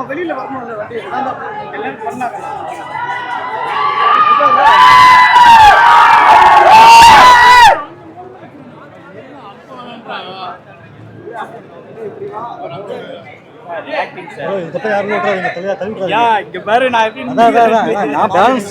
வெளியில வரணும். இங்க பாரு நான் பேலன்ஸ்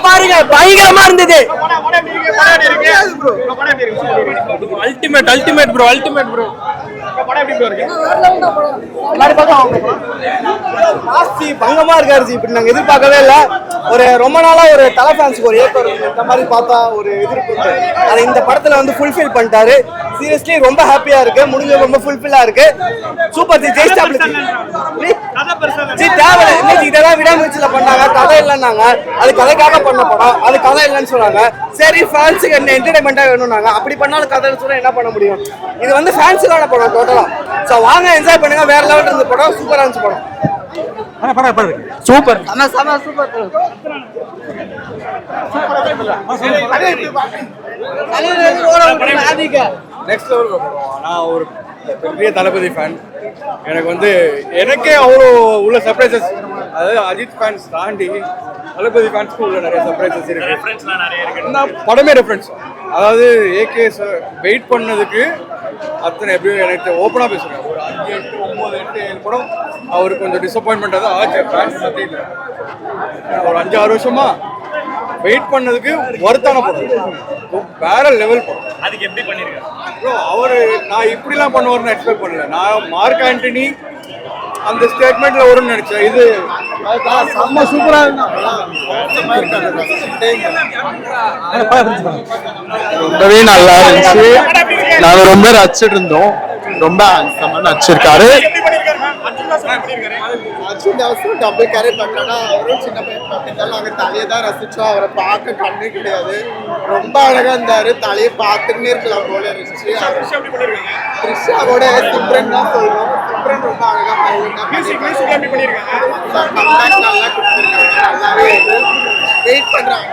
பாருங்க, பயங்கரமா இருந்தது. Ultimate bro. பங்கமா இருக்காரு. இப்படி நாங்க எதிர்பார்க்கவே இல்லை. ஒரு ரொம்ப நாளா ஒரு தலை ஃபேன்ஸுக்கு ஒரு ஏக்கம் இந்த மாதிரி பார்த்தா ஒரு எதிர்ப்பு அதை இந்த படத்துல வந்து ஃபுல்ஃபில் பண்ணிட்டாரு. சீரியஸ்லி ரொம்ப ஹாப்பியா இருக்கு. முடிஞ்ச ரொம்ப ஃபுல்ஃபில்லா இருக்கு. சூப்பர் ஜி ஜெயிஸ்டாப்ல இதெல்லாம் விடாமுயற்சியில பண்ணாங்க. கதை இல்லைன்னாங்க. அது கதைக்காக பண்ண படம். அது கதை இல்லைன்னு சொன்னாங்க. சரி ஃபேன்ஸுக்கு என்ன என்டர்டைன்மெண்டா வேணும்னாங்க. அப்படி பண்ணாலும் கதை சொன்னா என்ன பண்ண முடியும்? இது வந்து ஃபேன்ஸுக்கான படம் டோட்டலா. ஸோ வாங்க என்ஜாய் பண்ணுங்க. வேற லெவல் இருந்த படம். சூப்பரா இருந்துச்சு படம். Super next level. நான் ஒரு பெரிய தளபதி ஃபேன். எனக்கு வந்து எனக்கே அவ்வளோ உள்ள சர்ப்ரைசஸ், அதாவது அஜித் ஃபேன்ஸ் தாண்டி தளபதி ஃபேன்ஸ்க்கு உள்ள நிறைய சர்ப்ரைசஸ் இருக்கு. நான் படமே ரெஃபரன்ஸ். அதாவது ஏகே சார் வெயிட் பண்ணதுக்கு அத்தனை எப்படியும் எனக்கு ஓப்பனாக பேசுகிறேன். ஒரு 5, 8, 9, 8, 7 படம் அவருக்கு கொஞ்சம் டிசப்பாயின்மெண்ட்டாக தான் ஆச்சு. ஃபேன்ஸ் பற்றி ஒரு 5-6 வருஷமா வெயிட் பண்ணதுக்கு ஒர்த்தான படம், வேற லெவல் படம். அதுக்கு எப்படி பண்ணிருக்காரு ப்ரோ? அவரு நான் இப்படிலாம் பண்ணுவார்னு எக்ஸ்பெக்ட் பண்ணல. நான் மார்க் ஆண்டனி அந்த ஸ்டேட்மெண்ட்ல வரும்னு நினைச்சேன். இது செம்ம சூப்பரா ரொம்பவே நல்லா இருந்துச்சு. நாங்க ரொம்ப ரசிச்சுட்டு இருந்தோம். ரொம்ப நடிச்சிருக்காரு. டபுள் கேரக்ட் பண்றா. அவரும் சின்ன பையன் அப்படின்னாலும் நாங்க தலையை தான் ரசிச்சோம். அவரை பார்க்க கண்ணே கிடையாது. ரொம்ப அழகா இருந்தாரு. தலையை பார்த்துன்னே இருக்கலாம் போல இருந்துச்சு. த்ரிஷாவோட சிம்ரன் தான் சொல்றோம். சிம்ரன் ரொம்ப அழகா நல்லா கொடுத்துருக்காங்க. நல்லாவே வெயிட் பண்றாங்க.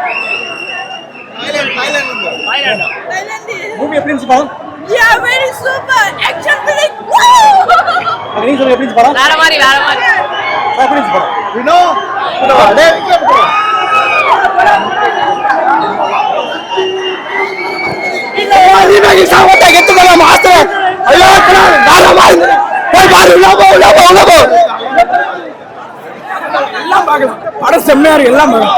மூவி எப்படி இருந்துச்சு படம்? Yeah, very super. Action film. நீங்க சொல்லுங்க எப்படி இருந்துச்சு படம்? வேற மாதிரி. எப்படி இருந்துச்சு படம்? வினோ படம் செம்மையா இருக்கு. எல்லாம் படம்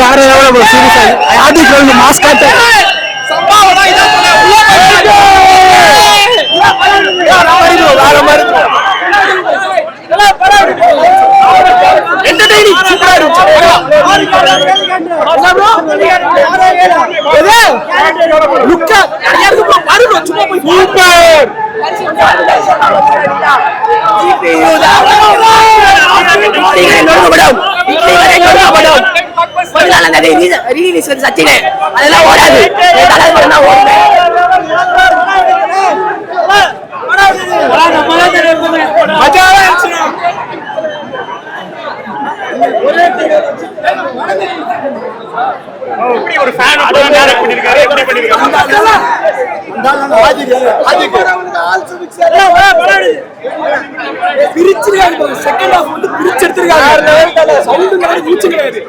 வேற எவ்வளவு சீரியஸா ஆதி சொல்லுங்க மாஸ் காட்ட வேற மாதிரி அதெல்லாம் ஓடாது. ஒரு ஃபேன் பண்ணிருக்காரு. எப்படி பண்ணிருக்காரு? செகண்ட் ஹாஃப் வந்து பிரிச்சு எடுத்திருக்காங்க. சவுண்ட் மூச்சு கிடையாது.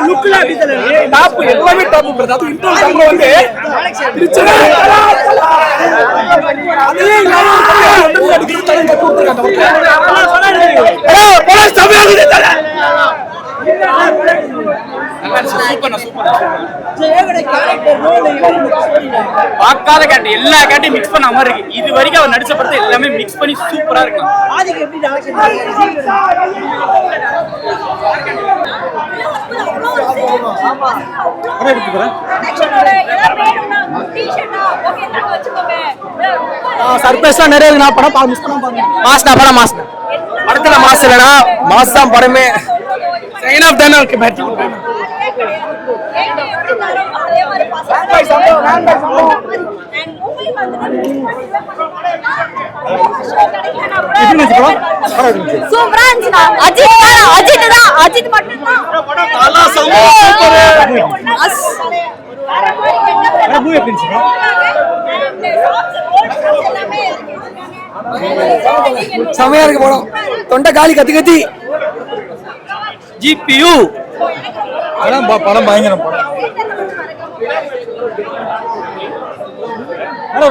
லுக்ல டாப் எல்லாமே டாப் பண்றது. அது இன்ட்ரோ சாங் வந்து பிரிச்சு அதே இல்லாம அடிக்கிறது தலை கட்டு கொடுத்திருக்காங்க. பார்க்காத கேட்டு எல்லா கேட்டையும் மிக்ஸ் பண்ண மாதிரி இருக்கு. இது வரைக்கும் அவர் நடிச்ச படத்தை எல்லாமே மிக்ஸ் பண்ணி சூப்பரா இருக்கு. சர்ப்ரைஸா நிறைய நான் படம் மிஸ் பண்ண பாருங்க. மாஸ்டா படம் மாஸ் படத்துல மாஸ் இல்லடா, மாஸ் தான் படமே. செகண்ட் ஆஃப் தான ஓகே பேட் சூப்பரா இருந்துச்சு. அஜித் மட்டும் தான் மூவி எப்படி இருந்துச்சு? செமையா இருக்கு படம். தொண்டை காலி கத்தி கத்தி ஜிபியு படம் பயங்கரம்.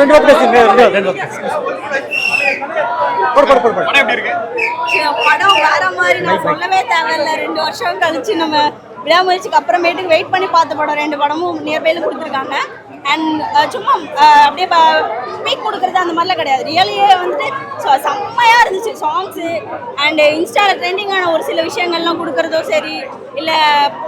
ரெண்டு படம் வேற மாதிரி. நான் சொல்லவே தேவையில்ல. 2 வருஷம் கழிச்சு நம்ம விடாமுயற்சிக்கு அப்புறமேட்டுக்கு வெயிட் பண்ணி பார்த்த படம். 2 படமும் நியர்பைல கொடுத்துருக்காங்க. அண்ட் சும்மா அப்படியே ஸ்பீக் கொடுக்குறது அந்த மாதிரிலாம் கிடையாது. ரியலியே வந்துட்டு செம்மையாக இருந்துச்சு. சாங்ஸு அண்டு இன்ஸ்டாவில் ட்ரெண்டிங்கான ஒரு சில விஷயங்கள்லாம் கொடுக்குறதோ சரி, இல்லை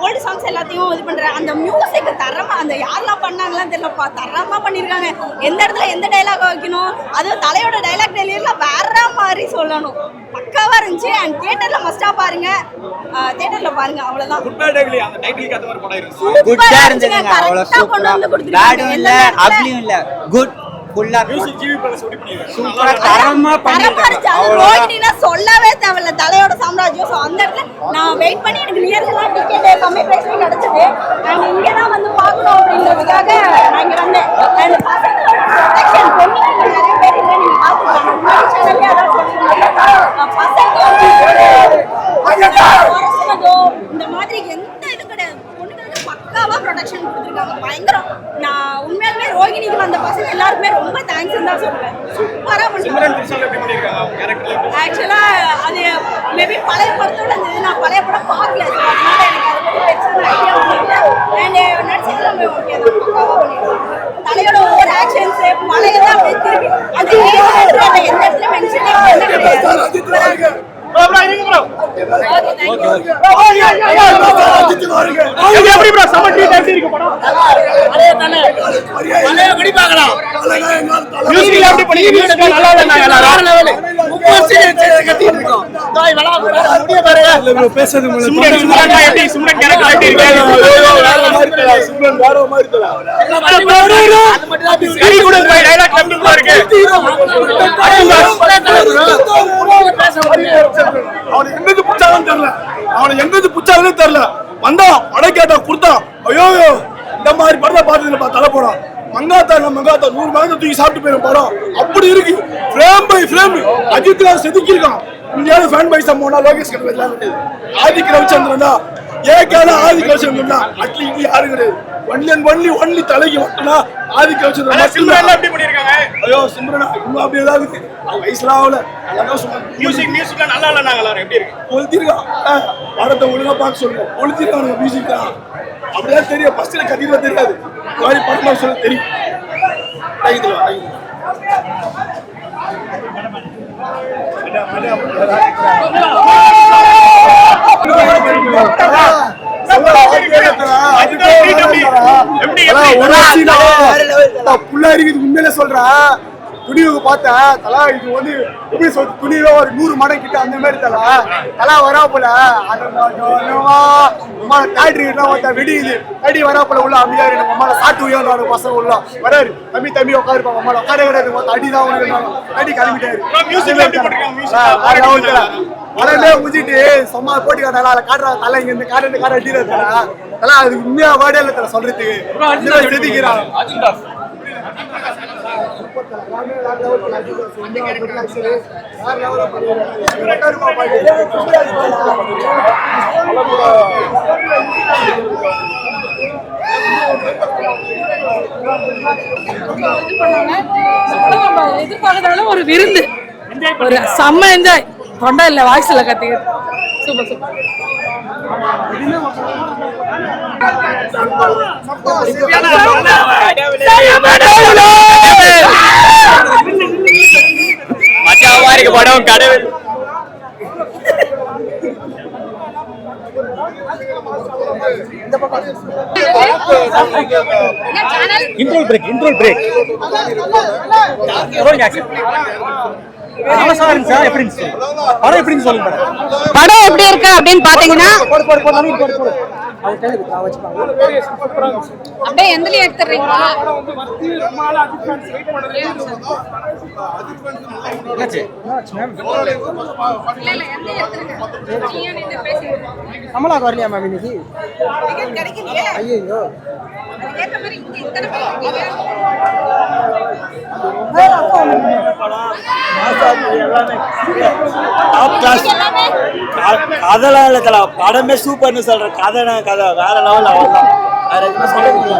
ஓல்டு சாங்ஸ் எல்லாத்தையும் இது பண்ணுற அந்த மியூசிக் தரமாக, அந்த யாரெல்லாம் பண்ணாங்களாம் தெரியலப்பா, தரமாக பண்ணியிருக்காங்க. எந்த இடத்துல எந்த டைலாக் வைக்கணும், அதுவும் தலையோட டைலாக் டெலிவரியில் வேற மாதிரி சொல்லணும். பக்காவாக இருந்துச்சு. அண்ட் தியேட்டரில் மஸ்டாக பாருங்க. தியேட்டரில் பாருங்க. அவ்வளோதான். கொண்டு வந்து கொடுத்துருக்காங்க. அப்படியும் இல்ல குட் ஃபுல்லா மியூசிக் ஜிவி பிளஸ் ஓடி பண்ணிருக்காங்க. சூப்பரா தரமா பண்ணிருக்காங்க. சொல்லவே தேவையில்ல. தலையோட சாம்ராஜ்யம். சோ அந்த இடத்துல நான் வெயிட் பண்ணி எனக்கு நியர்லாம் டிக்கெட் கம்மி பிரைஸ்ல கிடைச்சது. நான் இங்க தான் வந்து பார்க்கணும் அப்படின்றதுக்காக நான் இங்க வந்தேன். அண்ட் பசங்களோட ப்ரொடக்ஷன் பொண்ணுங்க நிறைய பேர் இல்ல, நீங்க பாத்துக்கலாம். முன்னாடி சேனல்ல அதான் சொல்லிருக்காங்க. பசங்க இந்த மாதிரி எந்த இது கிடையாது. பொண்ணுங்களுக்கு பக்காவா ப்ரொடக்ஷன் கொடுத்துருக்காங்க. பயங்கரம். நான் உண்மையாலுமே ரோகிணிக்கு வந்த பசங்க எல்லாருக்குமே ரொம்ப தேங்க்ஸ் தான் சொல்லுவேன். சூப்பரா ஆக்சுவலா அது மேபி பழைய படத்தோட இருந்தது. நான் பழைய படம் பார்க்கல, அதனால எனக்கு அதை பத்தி பெருசாக ஐடியா இல்லை. அண்ட் நடிச்சது ஓகே தான். தலையோட ஒவ்வொரு ஆக்ஷன்ஸ் பழையதான் அப்படியே திருப்பி அது எந்த இடத்துல மென்ஷன் என்ன கிடையாது. எங்கது புச்சாலும் தெரியல, அவனை எங்கது புச்சாலே தெரியல. வந்தான் படம் கேட்டா கொடுத்தான். ஐயோ இந்த மாதிரி படத்தை பார்த்துப்பா தலை போறான். மங்காத்தா 100 மகத்தை தூக்கி சாப்பிட்டு போயிடும் படம். அப்படி இருக்கு, ஃப்ரேம் பை ஃப்ரேம். அஜித் செதுக்கியிருக்கான். இந்தியாவில் ஃபேன் பைசா போனா லோகேஷ் கட்ட ஆதிக்க ரவிச்சந்திரன் தான் ஏக்கான ஆதிக்க ரவிச்சந்திரன் தான். அட்லி இங்க யாரும் கிடையாது. ஒன்லி தலைக்கு மட்டும்னா ஆதிக்க ரவிச்சந்திரன். ஐயோ சிம்ரனா இன்னும் அப்படி ஏதாவது வயசுலாம் ஆகல. கொளுத்திருக்கான். படத்தை ஒழுங்கா பார்க்க சொல்லுங்க. கொளுத்திருக்கான் மியூசிக் தான். அப்படிதான் தெரியும். பஸ்ல கத்திட்டு தெரியாது. மாதிரி படமா சொல்ல தெரியும். உண்மையில சொல்றேன். துணிவுக்கு பார்த்தேன் தலா. இது வந்து எப்படி சொல்ற துணிவே ஒரு 100 மடம் கிட்ட அந்த மாதிரி தலா வரா போல. அந்த வெடியுது அடி வரா போல உள்ள அமைதியா இருக்கு. நம்மளால சாட்டு உயர்ந்தாரு பசங்க உள்ள வராரு. தம்பி உட்காருப்பா. நம்மளால உட்கார கிடையாது. அடிதான் அடி கிளம்பிட்டாரு. உடனே முடிஞ்சிட்டு சும்மா போட்டிக்காரா காட்டுறா தலை இங்க இந்த காட்டு கார அடிக்கிறா தலா. அது உண்மையா வாடே இல்லை தலை சொல்றதுக்கு செதுக்கிறான். எதிர்பார்க்கறதால ஒரு விருந்து, ஒரு செம்ம என்ஜாய். தொண்டை இல்ல வாய்ஸ்ல கத்திக்கிட்டு சூப்பர் சூப்பர். மச்சாவா இருக்கு படம் கடவுள். இன்ட்ரோல் பிரேக் படம் எப்படி இருக்கு அப்படின்னு பாத்தீங்கன்னா அப்படியே எந்தலயே எடுத்துறீங்களா? கமலா வரலையா மேம் இன்னைக்கு? ஐயோ அதெல்லாம் இல்ல தல, படமே சூப்பர்னு சொல்றேன். கதை வேற லெவல். அவ்வளவுதான், வேற எதுவுமே சொல்ல முடியல.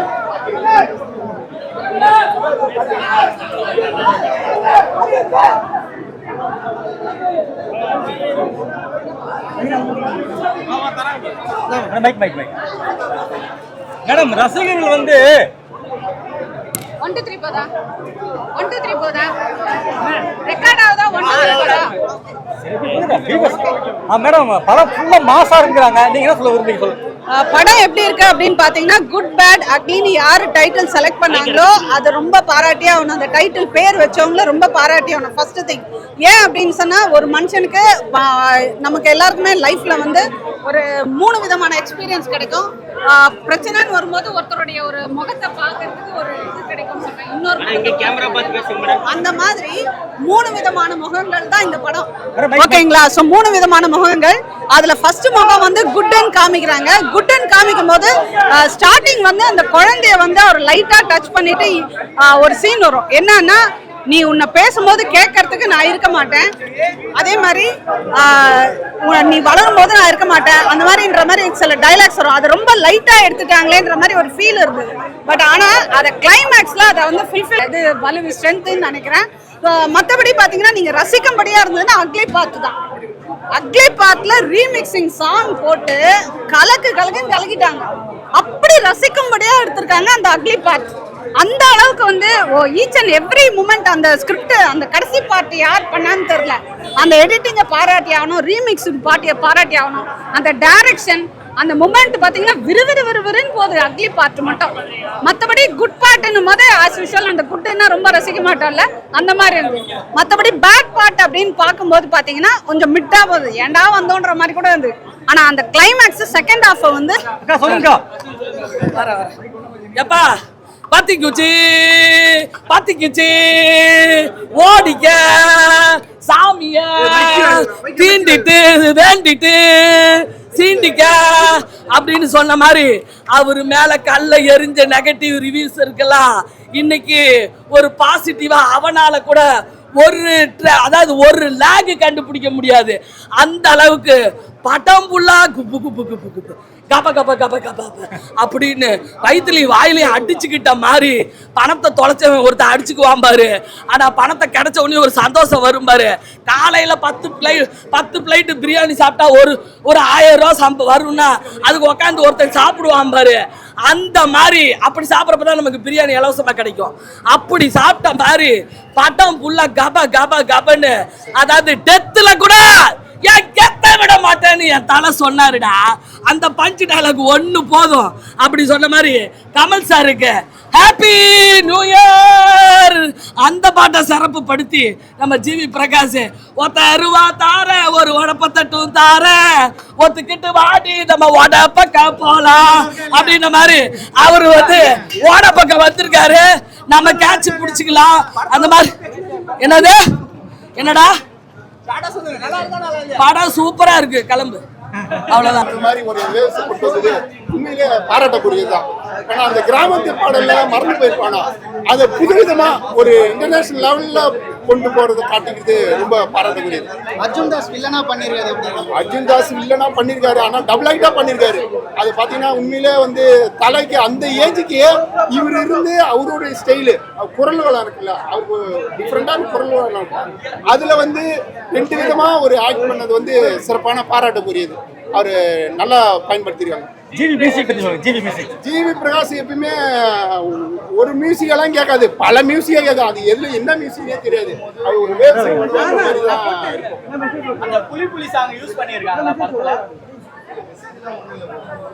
மேடம் ரசிகர்கள் வந்து 1 2 3 போதா 1 2 3 போதா ரெக்கார்ட் ஆகுதா 1 2 போதா மேடம் படம் ஃபுல்லா மாசா இருக்குறாங்க. நீங்க என்ன சொல்ல விரும்புறீங்க சொல்லுங்க. படம் எப்படி இருக்கு அப்படின்னு பாத்தீங்கன்னா குட் பேட் அக்லின்னு யாரு டைட்டில் செலக்ட் பண்ணாங்களோ அதை ரொம்ப பாராட்டி ஆகணும். அந்த டைட்டில் பேர் வச்சவங்கள ரொம்ப பாராட்டி ஆகணும். ஃபர்ஸ்ட் திங் ஏன் அப்படின்னு சொன்னா ஒரு மனுஷனுக்கு நமக்கு எல்லாருக்குமே லைஃப்ல வந்து ஒரு 3 விதமான எக்ஸ்பீரியன்ஸ் கிடைக்கும். பிரச்சனைன்னு வரும்போது ஒருத்தருடைய ஒரு முகத்தை பார்க்கறதுக்கு ஒரு இது கிடைக்கும். அந்த மாதிரி 3 விதமான முகங்கள் தான் இந்த படம். ஓகேங்களா? ஸோ 3 விதமான முகங்கள். அதுல ஃபர்ஸ்ட் முகம் வந்து குட்டன் காமிக்கிறாங்க. குட்டன் காமிக்கும் போது ஸ்டார்டிங் வந்து அந்த குழந்தைய வந்து அவர் லைட்டா டச் பண்ணிட்டு ஒரு சீன் வரும். என்னன்னா நீ உன்னை பேசும்போது கேட்கறதுக்கு நான் இருக்க மாட்டேன், அதே மாதிரி நீ வளரும் போது நான் இருக்க மாட்டேன், அந்த மாதிரின்ற மாதிரி சில டைலாக்ஸ் வரும். அது ரொம்ப லைட்டா எடுத்துட்டாங்களேன்ற மாதிரி ஒரு ஃபீல் இருந்தது. பட் ஆனா அதை கிளைமேக்ஸ்ல அதை வந்து ஃபுல்ஃபில் இது வலு ஸ்ட்ரென்த்னு நினைக்கிறேன். மற்றபடி பாத்தீங்கன்னா நீங்க ரசிக்கும்படியா இருந்ததுன்னா அக்லி பார்ட் தான். அக்லி பார்ட்ல ரீமிக்சிங் சாங் போட்டு கலக்குன்னு கலக்கிட்டாங்க. அப்படி ரசிக்கும்படியா எடுத்திருக்காங்க அந்த அக்லி பார்ட். அந்த அளவுக்கு வந்து ஈச் அண்ட் எவ்ரி மூமெண்ட் அந்த ஸ்கிரிப்ட் அந்த கடைசி பார்ட்டி யார் பண்ணான்னு தெரியல. அந்த எடிட்டிங்கை பாராட்டி ஆகணும், ரீமிக்ஸ் பார்ட்டியை பாராட்டி ஆகணும். அந்த டைரக்ஷன் அந்த மூமெண்ட் பார்த்தீங்கன்னா விறுவிறுன்னு போகுது அக்லி பார்ட் மட்டும். மற்றபடி குட் பார்ட்னும் போது ஆஸ் யூஷுவல் அந்த குட்டுன்னா ரொம்ப ரசிக்க மாட்டோம்ல, அந்த மாதிரி இருந்தது. மற்றபடி பேட் பார்ட் அப்படின்னு பார்க்கும்போது பார்த்தீங்கன்னா கொஞ்சம் மிட்டா போகுது, ஏண்டா வந்தோன்ற மாதிரி கூட இருந்தது. ஆனால் அந்த கிளைமேக்ஸ் செகண்ட் ஹாஃப் வந்து எப்பா பாத்திக்குச்சி ஓடிக்க சாமிய தீண்டிட்டு வேண்டிட்டு சீண்டிக்க அப்படின்னு சொன்ன மாதிரி அவரு மேல கல்ல எரிஞ்ச நெகட்டிவ் ரிவ்யூஸ் இருக்கலாம். இன்னைக்கு ஒரு பாசிட்டிவா அவனால கூட அதாவது ஒரு லேக் கண்டுபிடிக்க முடியாது. அந்த அளவுக்கு படம் புல்லா குப்பு குப்பு குப்பு குப்பு கப கப கப கப அப்படின்னு வயிற்றுலையும் வாயிலையும் அடிச்சுக்கிட்ட மாதிரி பணத்தை தொலைச்சவன் ஒருத்தர் அடிச்சுக்குவான் பாரு. ஆனா பணத்தை கிடைச்ச உடனே ஒரு சந்தோஷம் வரும் பாரு. காலையில 10 பிளேட் பிரியாணி சாப்பிட்டா ஒரு 1000 ரூபா வரும்னா அதுக்கு உட்காந்து ஒருத்தன் சாப்பிடுவான் பாரு. அந்த மாதிரி அப்படி சாப்பிட்றப்பதான் நமக்கு பிரியாணி இலவசமா கிடைக்கும். அப்படி சாப்பிட்ட மாதிரி படம் புல்லா கப கப கபன்னு, அதாவது டெத்துல கூட ஏன் கெத்த விட மாட்டேன்னு என் தலை சொன்னாருடா. அந்த பஞ்ச் டைலாக் ஒண்ணு போதும். அப்படி சொன்ன மாதிரி கமல் சாருக்கு ஹாப்பி நியூ இயர் அந்த பாட்டை சிறப்பு படுத்தி நம்ம ஜிவி பிரகாஷ் ₹1 தார ஒரு உடப்பத்தட்டும் தார ஒத்துக்கிட்டு வாடி நம்ம வட பக்கம் போலாம் அப்படின்ற மாதிரி அவரு வந்து ஓட பக்கம் வந்திருக்காரு. நம்ம கேட்ச் பிடிச்சிக்கலாம் அந்த மாதிரி. என்னடா படம் சூப்பரா இருக்கு, கிளம்பு அவ்வளவுதான். இந்த மாதிரி ஒரு வேவ்ஸ் கொண்டு வந்தது உண்மையிலே பாராட்டக்கூடியதுதான். ஏன்னா அந்த கிராமத்து பாடல்ல மறந்து போயிருப்பானா அதை புதுவிதமா ஒரு இன்டர்நேஷனல் லெவல்ல கொண்டு போறதை காட்டிக்கிறது ரொம்ப பாராட்டக்கூடியது. அர்ஜுன் தாஸ் வில்லனா பண்ணிருக்காரு, ஆனா டபுள் ஆக்டா பண்ணிருக்காரு. அது பாத்தீங்கன்னா உண்மையிலே வந்து தலைக்கு அந்த ஏஜுக்கு இவர் இருந்து அவருடைய ஸ்டைலு குரல் வளம் இருக்குல்ல, அவருக்கு டிஃப்ரெண்டான குரல் வளம் இருக்கும். அதுல வந்து 2 விதமா ஒரு ஆக்ட் பண்ணது வந்து சிறப்பான பாராட்டக்கூடியது. அவரு நல்லா பயன்படுத்திருக்காங்க. ஜிவி பிரகாஷ் எப்பயுமே ஒரு மியூசிக் எல்லாம் கேட்காது, பல மியூசிக்கா கேட்கும். அது எதுல என்ன மியூசிக்கே தெரியாது. அது ஒரு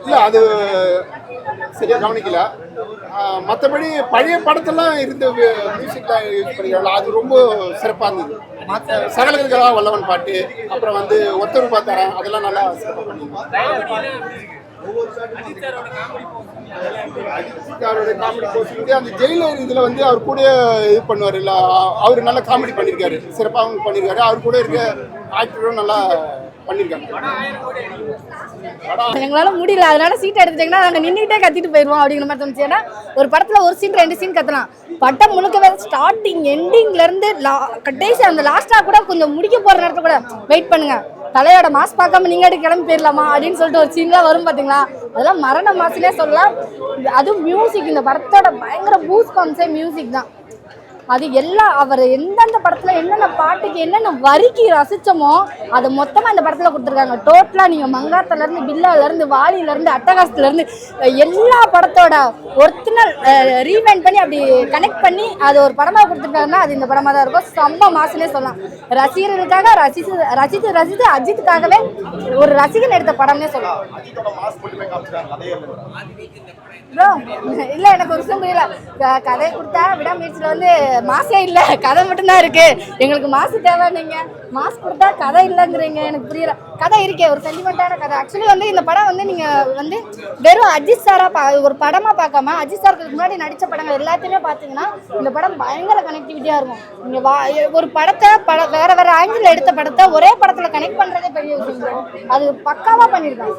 இல்ல அது சரியா கவனிக்கல. மற்றபடி பழைய படத்தெல்லாம் இருந்த மியூசிக்லாம் யூஸ் பண்ணிக்கலாம். அது ரொம்ப சிறப்பாக இருந்தது. சகலகலா வல்லவன் பாட்டு, அப்புறம் வந்து ஒருத்தர் பார்த்தாரன், அதெல்லாம் நல்லா சிறப்பாக பண்ணிருக்காங்க. அஜித்காரோட காமெடி போஸ்ட் அந்த ஜெயிலர் இதுல வந்து அவர் கூட இது பண்ணுவார் இல்ல, அவர் நல்லா காமெடி பண்ணிருக்காரு, சிறப்பாகவும் பண்ணிருக்காரு. அவர் கூட இருக்க ஆக்டரும் நல்லா பண்ணிருக்காங்க. எங்களால முடியல, அதனால சீட் எடுத்துட்டீங்கன்னா நாங்க நின்றுட்டே கத்திட்டு போயிருவோம் அப்படிங்கிற மாதிரி தோணுச்சு. ஏன்னா ஒரு படத்துல ஒரு சீன் 2 சீன் கத்தலாம், பட்டம் முழுக்கவே ஸ்டார்டிங் எண்டிங்ல இருந்து கடைசி அந்த லாஸ்டா கூட கொஞ்சம் முடிக்க போற நேரத்துல கூட வெயிட் பண்ணுங்க, தலையோட மாஸ் பார்க்காம நீங்க எடுத்து கிளம்பி போயிடலாமா அப்படின்னு சொல்லிட்டு ஒரு சீன்லாம் வரும் பாத்தீங்களா, அதெல்லாம் மரண மாசுனே சொல்லலாம். அதுவும் மியூசிக், இந்த படத்தோட பயங்கர பூஸ்ட் காம்ஸே மியூசிக் தான். அது எல்லாம் அவர் எந்தெந்த படத்துல என்னென்ன பாட்டுக்கு என்னென்ன வரிக்கு ரசிச்சோமோ அதை மொத்தமா இந்த படத்துல கொடுத்துருக்காங்க. டோட்டலா நீங்க மங்காத்துல இருந்து, பில்லால இருந்து, வாலியில இருந்து, அட்டகாசத்துல இருந்து எல்லா படத்தோட ஒரிஜினல் ரீவைண்ட் பண்ணி அப்படி கனெக்ட் பண்ணி அது ஒரு படமா கொடுத்துருக்காங்கன்னா அது இந்த படமா தான் இருக்கும். செம்ம மாசுனே சொல்லலாம். ரசிகர்களுக்காக ரசித்து அஜித்துக்காகவே ஒரு ரசிகன் எடுத்த படம்னே சொல்லலாம். இல்ல எனக்கு ஒரு விஷயம் புரியல, கதை கொடுத்தா விடாமுயற்சியில வந்து மாசே இல்ல, கதை மட்டும்தான் இருக்கு, எங்களுக்கு மாசு தேவை, நீங்க மாசு கொடுத்தா கதை இல்லைங்கிறீங்க. எனக்கு புரியல, கதை இருக்கே, ஒரு சென்டிமெண்டான கதை. ஆக்சுவலி வந்து இந்த படம் வந்து நீங்க வந்து வெறும் அஜித் சாரா ஒரு படமா பார்க்காம அஜித் சாருக்கு முன்னாடி நடிச்ச படங்கள் எல்லாத்தையுமே பாத்தீங்கன்னா இந்த படம் பயங்கர கனெக்டிவிட்டியா இருக்கும். நீங்க ஒரு படத்தை வேற வேற ஆங்கிள் எடுத்த படத்தை ஒரே படத்துல கனெக்ட் பண்றதே பெரிய விஷயம். அது பக்காவா பண்ணிருக்காங்க.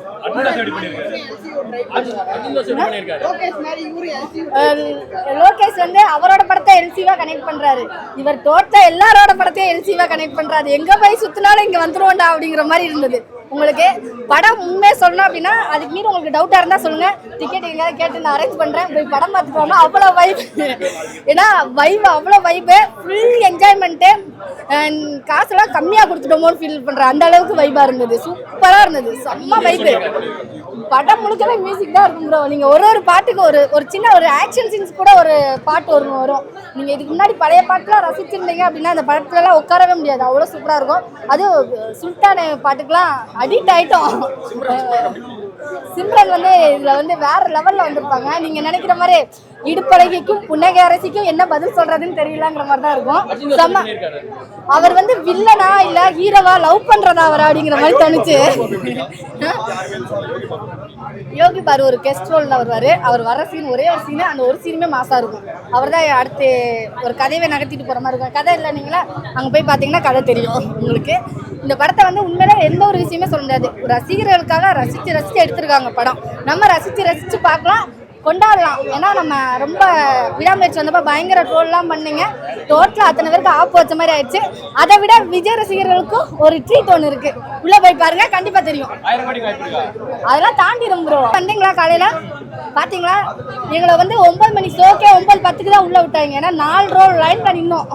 லோகேஷ் வந்து அவரோட படத்தை எல்சிவா கனெக்ட் பண்றாரு. இவர் டோட்டலா எல்லாரோட படத்தையும் எல்சிவா கனெக்ட் பண்றாரு. எங்க போய் சுத்தினாலும் இங்க வந்துருவோம்டா அப்படிங்கிற மாதிரி இருந்தது. உங்களுக்கு படம் உண்மையை சொல்லணும் அப்படின்னா அதுக்கு மீறி உங்களுக்கு டவுட்டா இருந்தா சொல்லுங்க, டிக்கெட் எங்கேயாவது கேட்டு நான் அரேஞ்ச் பண்றேன், போய் படம் பார்த்துட்டு வரணும். அவ்வளோ வைப், ஏன்னா வைப் அவ்வளோ வைப்பு, ஃபுல் என்ஜாய்மெண்ட்டு. காசுலாம் கம்மியாக கொடுத்துட்டோமோன்னு ஃபீல் பண்றேன், அந்த அளவுக்கு வைப்பா இருந்தது. சூப்பரா இருந்தது, செம்ம வைப்பு. படம் முழுக்கவே மியூசிக் தான் இருக்கும் ப்ரோ. நீங்க ஒரு பாட்டுக்கு ஒரு சின்ன ஒரு ஆக்ஷன் சீன்ஸ் கூட ஒரு பாட்டு வரும். நீங்க இதுக்கு முன்னாடி பழைய பாட்டுலாம் ரசிச்சிருந்தீங்க அப்படின்னா அந்த படத்துலலாம் உட்காரவே முடியாது, அவ்வளோ சூப்பரா இருக்கும். அதுவும் சுல்தான பாட்டுக்கெல்லாம் அடிக்ட் ஆயிட்டோம். சிம்ரன் வந்து இதுல வந்து வேற லெவல்ல வந்திருப்பாங்க. நீங்க நினைக்கிற மாதிரி இடுப்பழகிக்கும் புன்னகை அரசிக்கும் என்ன பதில் சொல்றதுன்னு தெரியலங்கிற மாதிரி தான் இருக்கும். அவர் வந்து வில்லனா இல்ல ஹீரோவா லவ் பண்றதா அவரா அப்படிங்கிற மாதிரி தோணுச்சு. யோகி பாரு ஒரு கெஸ்ட் ரோல்ல வருவாரு. அவர் வர சீன் ஒரே ஒரு சீன், அந்த ஒரு சீனுமே மாசா இருக்கும். அவர் தான் அடுத்து ஒரு கதையை நகர்த்திட்டு போற மாதிரி இருக்கும். கதை இல்லைன்னீங்களா, அங்க போய் பாத்தீங்கன்னா கதை தெரியும் உங்களுக்கு. இந்த படத்தை வந்து உண்மையில எந்த ஒரு விஷயமே சொல்ல முடியாது. ரசிகர்களுக்காக ரசிச்சு எடுத்திருக்காங்க படம். நம்ம ரசிச்சு பார்க்கலாம், கொண்டாடலாம். ஏன்னா நம்ம ரொம்ப விடாமுயற்சி வந்தப்ப பயங்கர ட்ரோல்லாம் பண்ணீங்க, டோட்டலா அத்தனை பேருக்கு ஆப்பு வச்ச மாதிரி ஆயிடுச்சு. அதை விட விஜய் ரசிகர்களுக்கும் ஒரு ட்ரீட் ஒன்று இருக்கு, உள்ள போய் பாருங்க, கண்டிப்பா தெரியும். அதெல்லாம் தாண்டிடும் ப்ரோ. வந்தீங்களா காலையில பாத்தீங்களா? எங்களை வந்து 9 மணி ஷோக்கே 9:10 தான் உள்ள விட்டாங்க. ஏன்னா 4 ரோல் லைன்ல நின்னோம்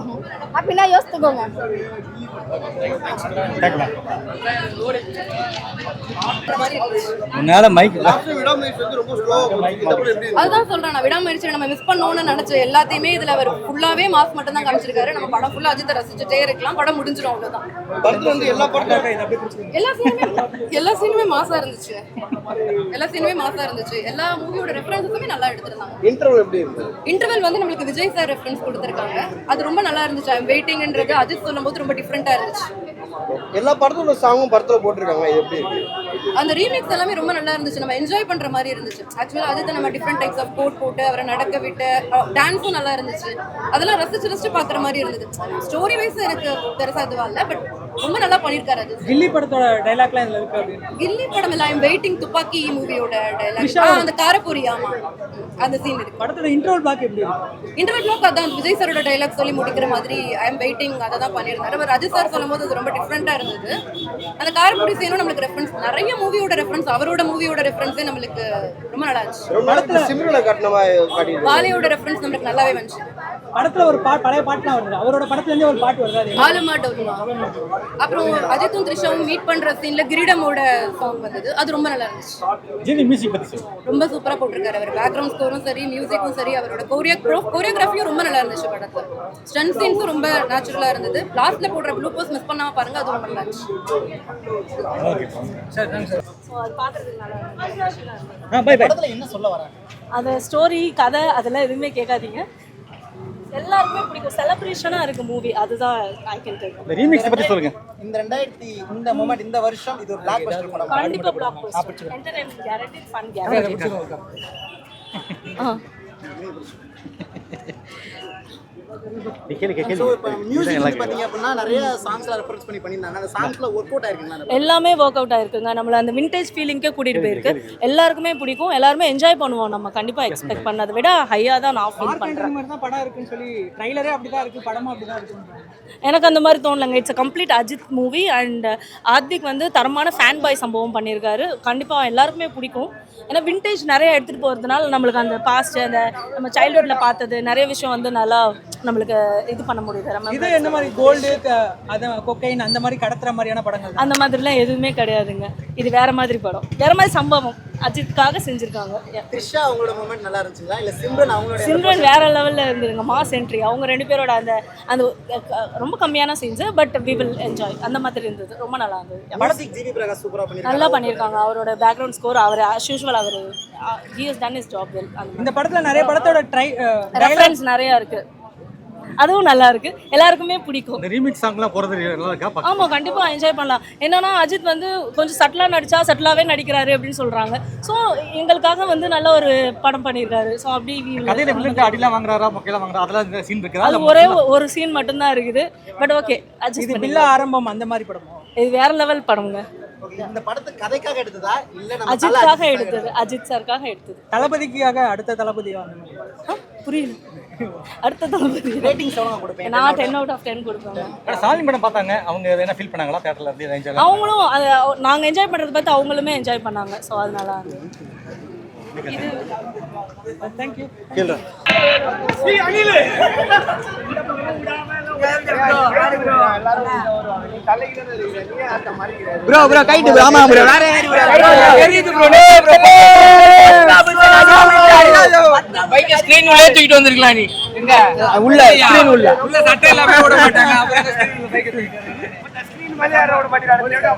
அப்படின்னா யோசித்துக்கோங்க. அதுதான் சொல்றேன், நான் விடாமுயற்சி நம்ம மிஸ் பண்ணோம்னு நினைச்ச எல்லாத்தையுமே இதுல அவர் ஃபுல்லாவே மாஸ் மட்டும் தான் காமிச்சிருக்காரு. நம்ம படம் ஃபுல்லா அஜித்தை ரசிச்சுட்டே இருக்கலாம், படம் முடிஞ்சிடும், அவ்வளவுதான். எல்லா சீனுமே மாசா இருந்துச்சு. எல்லா மூவியோட ரெஃபரன்ஸுமே நல்லா எடுத்திருந்தாங்க. இன்டர்வல் வந்து நம்மளுக்கு விஜய் சார் ரெஃபரன்ஸ் கொடுத்திருக்காங்க, அது ரொம்ப நல்லா இருந்துச்சு. வெயிட்டிங்ன்றது அஜித் சொல்லும்போது ரொம்ப டிஃப்ரெண்டா இருந்துச்சு. எல்லா படத்தோட சாங்கும் படத்துல போட்டிருக்காங்க, இது எப்படி இருக்கு? அந்த ரீமிக்ஸ் எல்லாமே ரொம்ப நல்லா இருந்துச்சு, நம்ம என்ஜாய் பண்ற மாதிரி இருந்துச்சு. ஆக்சுவலா அஜித் நம்ம டிஃப்ரெண்ட் டைப்ஸ் ஆஃப் கோட் போட்டு அவரை நடக்க விட்டு டான்ஸும் நல்லா இருந்துச்சு. அதெல்லாம் ரசிச்சு பாக்குற மாதிரி இருந்தது. ஸ்டோரி வைஸ் எனக்கு பெருசா இதுவா இல்ல, பட் ரொம்ப நல்லா பண்ணிருக்காரு. அது கில்லி படத்தோட டைலாக்லாம் இதுல இருக்கு அப்படின்னு. கில்லி படம் இல்ல, ஐம் வெயிட்டிங் துப்பாக்கி மூவியோட டைலாக், அந்த காரப்பூரி, ஆமா அந்த சீன் இருக்கு. படத்தோட இன்ட்ரோல் பாக்க எப்படி இருக்கு? இன்டர்வல் பிளாக் அதான் விஜய் சாரோட டைலாக் சொல்லி முடிக்கிற மாதிரி ஐம் வெயிட்டிங் அதை தான் பண்ணியிருந்தாரு. அவர் அஜித் சார் சொல்லும்போது அது ரொம்ப டிஃப்ரெண்டா இருந்தது. அந்த காரப்பூரி சீனும் நம்மளுக்கு ரெஃபரன்ஸ், நிறைய மூவியோட ரெஃபரன்ஸ், அவரோட மூவியோட ரெஃபரன்ஸே நம்மளுக்கு ரொம்ப நல்லா இருந்துச்சு. படத்துல சிம்ரனை காட்டினவா பாலையோட ரெஃபரன்ஸ் நம்மளுக்கு நல்லாவே வந்துச்சு. படத்துல ஒரு பழைய பாட்டுலாம் வருது, அவரோட படத்துல இருந்தே ஒரு பாட்டு வருது, ஆலமா டவுலுமா. அப்புறம் அஜித்தும் த்ரிஷாவும் மீட் பண்ற சீன்ல கிரீடமோட சாங் வந்தது, அது ரொம்ப நல்லா இருந்துச்சு. ஜிவி மியூசிக் பத்தி ரொம்ப சூப்பரா போட்டிருக்காரு. அவர் பேக்ரவுண்ட் ஸ்கோரும் சரி, மியூசிக்கும் சரி, அவரோட கோரியோகிராஃபியும் ரொம்ப நல்லா இருந்துச்சு. படத்துல ஸ்டன்ட் சீன்ஸும் ரொம்ப நேச்சுரலா இருந்தது. லாஸ்ட்ல போடுற ப்ளூபர்ஸ் மிஸ் பண்ணாம பாருங்க, அது ரொம்ப நல்லா இருந்துச்சு. என்ன சொல்ல வர? அது ஸ்டோரி கதை அதெல்லாம் எதுவுமே கேட்காதீங்க, எல்லாருக்குமே பிடிக்கும். செலிப்ரேஷனா இருக்கு மூவி, அதுதான் ஐ கேன் டெல். இந்த ரீமிக்ஸ் பத்தி சொல்லுங்க. இந்த மொமெண்ட், இந்த வருஷம் இது ஒரு பிளாக் பஸ்டர் படம். கண்டிப்பா black Bastar, entertainment guarantee, fun guarantee. எல்லாமே ஒர்க் அவுட் ஆயிருக்குங்க. நம்மள அந்த விண்டேஜ் ஃபீலிங்க்கே கூட்டிட்டு போயிருக்கு. எல்லாருக்குமே பிடிக்கும், எல்லாருமே என்ஜாய் பண்ணுவோம். நம்ம கண்டிப்பா எக்ஸ்பெக்ட் பண்ணதை விட ஹையா தான் நான் ஃபீல் பண்றேன். படம் இருக்குன்னு சொல்லி ட்ரைலரே அப்படிதான் இருக்கு, படமும் அப்படிதான் இருக்கு. எனக்கு அந்த மாதிரி தோணலங்க. It's complete Ajith movie. And Aadvik வந்து தரமான ஃபேன் பாய் சம்பவம் பண்ணியிருக்காரு. கண்டிப்பாக எல்லாருக்குமே பிடிக்கும். ஏன்னா விண்டேஜ் நிறைய எடுத்துகிட்டு போகிறதுனால நம்மளுக்கு அந்த பாஸ்ட், அந்த நம்ம சைல்ட்ஹுட்டில் பார்த்தது நிறைய விஷயம் வந்து நல்லா நம்மளுக்கு இது பண்ண முடியுது. நம்ம இது என்ன மாதிரி கோல்டு, கொக்கைன் அந்த மாதிரி கடத்துற மாதிரியான படங்கள்? அந்த மாதிரிலாம் எதுவுமே கிடையாதுங்க. இது வேற மாதிரி படம், வேற மாதிரி சம்பவம் அஜித்காக செஞ்சுருக்காங்க. த்ரிஷா அவங்களோட மூமெண்ட் நல்லா இருந்துச்சுங்களா, இல்லை சிம்ரன் அவங்களோட? சிம்ரன் வேற லெவலில் இருந்ததுங்க, மாஸ் என்ட்ரி. அவங்க 2 பேரோட அந்த அந்த ரொம்ப கம்மியான scenes, but we will enjoy, அந்த மாதிரி இருந்தது. ரொம்ப நல்லா இருந்தது. படத்துக்கு ஜிவி பிரகாஷ் சூப்பரா பண்ணிருக்காங்க, நல்லா பண்ணியிருக்காங்க. அவரோட பேக்ரவுண்ட் ஸ்கோர், அவர் as usual அவர் he has done his job well. இந்த படத்துல நிறைய படத்தோட ரெஃபரன்ஸ் நிறைய இருக்கு, அதுவும் நல்லா இருக்கு, எல்லாருக்குமே பிடிக்கும். இந்த ரீமிக்ஸ் சாங்லாம் போறது நல்லா இருக்கா? ஆமா, கண்டிப்பா என்ஜாய் பண்ணலாம். என்னன்னா அஜித் வந்து கொஞ்சம் சட்டிலா நடிச்சா சட்டிலாவே நடிக்கிறாரு அப்படின்னு சொல்றாங்க. ஸோ எங்களுக்காக வந்து நல்ல ஒரு படம் பண்ணியிருக்காரு. ஸோ அப்படி கதையில வில்லன் அடிலாம் வாங்குறாரா, மொக்கையில வாங்குறா, அதெல்லாம் சீன் இருக்குதா? அது ஒரே ஒரு சீன் மட்டும்தான் இருக்குது. பட் ஓகே, அஜித் பில்லா ஆரம்பம் அந்த மாதிரி படமோ? இது வேற லெவல் படம்ங்க. இந்த படத்தை கதைக்காக எடுத்ததா இல்ல நம்ம அஜித்காக எடுத்தது, அஜித் சாருக்காக எடுத்தது. தளபதிக்காக அடுத்த தளபதி புரியல. அடுத்த தளபதி ரேட்டிங்ஸ் எவ்வளவு கொடுப்பீங்க? நான் 10 out of 10 கொடுப்பேங்க. சாமி படம் பார்த்தாங்க, அவங்க என்ன ஃபீல் பண்ணாங்களா தியேட்டர்ல இருந்து என்ஜாய்? அவங்களும் நாங்க என்ஜாய் பண்றத பார்த்து அவங்களுமே என்ஜாய் பண்ணாங்க. ஸோ அதனால இது தேங்க்யூ. ப்ரோ கைட்டு ஆமா ப்ரோ வேற பைக் ஸ்கிரீன் உள்ளே தூக்கிட்டு வந்திருக்கலாம் நீ. எங்க உள்ள ஸ்கிரீன் உள்ள சட்டை எல்லாமே விட மாட்டாங்க. அப்புறம் பைக் ஸ்கிரீன் மேல யாரோ விட மாட்டாங்க. அடுத்த